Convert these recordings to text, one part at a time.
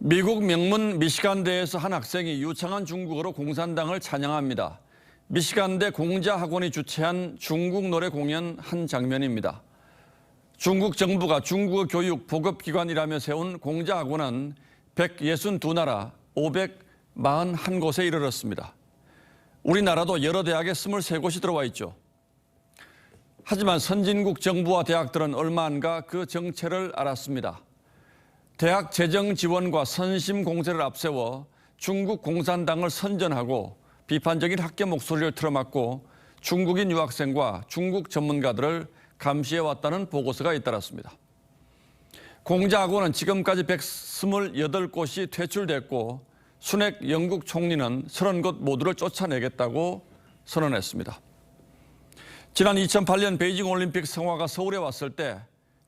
미국 명문 미시간대에서 한 학생이 유창한 중국어로 공산당을 찬양합니다. 미시간대 공자학원이 주최한 중국 노래 공연 한 장면입니다. 중국 정부가 중국어 교육 보급기관이라며 세운 공자학원은 162나라 541곳에 이르렀습니다. 우리나라도 여러 대학에 23곳이 들어와 있죠. 하지만 선진국 정부와 대학들은 얼마 안가 그 정체를 알았습니다. 대학 재정 지원과 선심 공세를 앞세워 중국 공산당을 선전하고 비판적인 학계 목소리를 틀어막고 중국인 유학생과 중국 전문가들을 감시해왔다는 보고서가 잇따랐습니다. 공자학원은 지금까지 128곳이 퇴출됐고 순핵 영국 총리는 30곳 모두를 쫓아내겠다고 선언했습니다. 지난 2008년 베이징 올림픽 성화가 서울에 왔을 때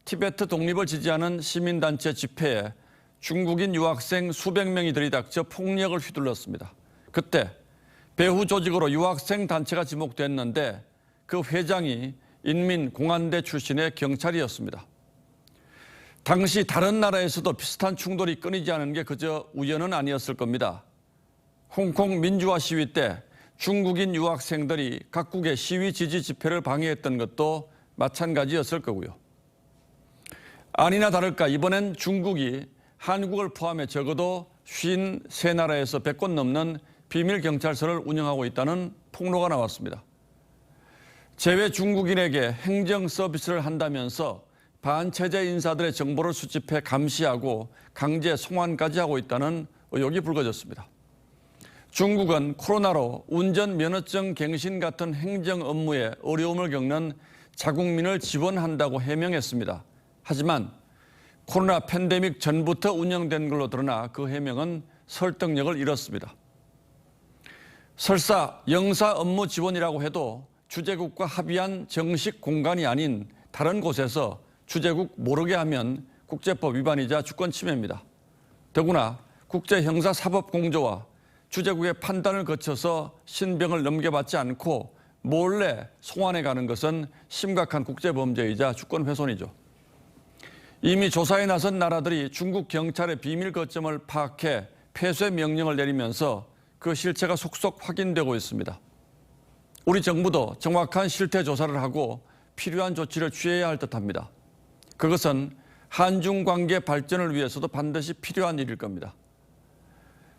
티베트 독립을 지지하는 시민단체 집회에 중국인 유학생 수백 명이 들이닥쳐 폭력을 휘둘렀습니다. 그때 배후 조직으로 유학생 단체가 지목됐는데 그 회장이 인민공안대 출신의 경찰이었습니다. 당시 다른 나라에서도 비슷한 충돌이 끊이지 않은 게 그저 우연은 아니었을 겁니다. 홍콩 민주화 시위 때 중국인 유학생들이 각국의 시위 지지 집회를 방해했던 것도 마찬가지였을 거고요. 아니나 다를까 이번엔 중국이 한국을 포함해 적어도 53나라에서 100곳 넘는 비밀경찰서를 운영하고 있다는 폭로가 나왔습니다. 재외 중국인에게 행정 서비스를 한다면서 반체제 인사들의 정보를 수집해 감시하고 강제 송환까지 하고 있다는 의혹이 불거졌습니다. 중국은 코로나로 운전 면허증 갱신 같은 행정 업무에 어려움을 겪는 자국민을 지원한다고 해명했습니다. 하지만 코로나 팬데믹 전부터 운영된 걸로 드러나 그 해명은 설득력을 잃었습니다. 설사 영사 업무 지원이라고 해도 주재국과 합의한 정식 공간이 아닌 다른 곳에서 주재국 모르게 하면 국제법 위반이자 주권 침해입니다. 더구나 국제형사사법공조와 주재국의 판단을 거쳐서 신병을 넘겨받지 않고 몰래 송환해 가는 것은 심각한 국제범죄이자 주권 훼손이죠. 이미 조사에 나선 나라들이 중국 경찰의 비밀 거점을 파악해 폐쇄 명령을 내리면서 그 실체가 속속 확인되고 있습니다. 우리 정부도 정확한 실태 조사를 하고 필요한 조치를 취해야 할 듯합니다. 그것은 한중 관계 발전을 위해서도 반드시 필요한 일일 겁니다.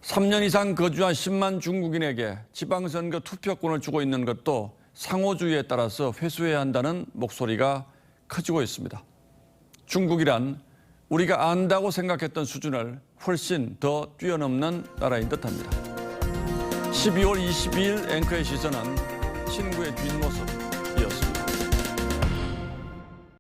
3년 이상 거주한 10만 중국인에게 지방선거 투표권을 주고 있는 것도 상호주의에 따라서 회수해야 한다는 목소리가 커지고 있습니다. 중국이란 우리가 안다고 생각했던 수준을 훨씬 더 뛰어넘는 나라인 듯합니다. 12월 22일 앵커의 시선은 친구의 뒷모습.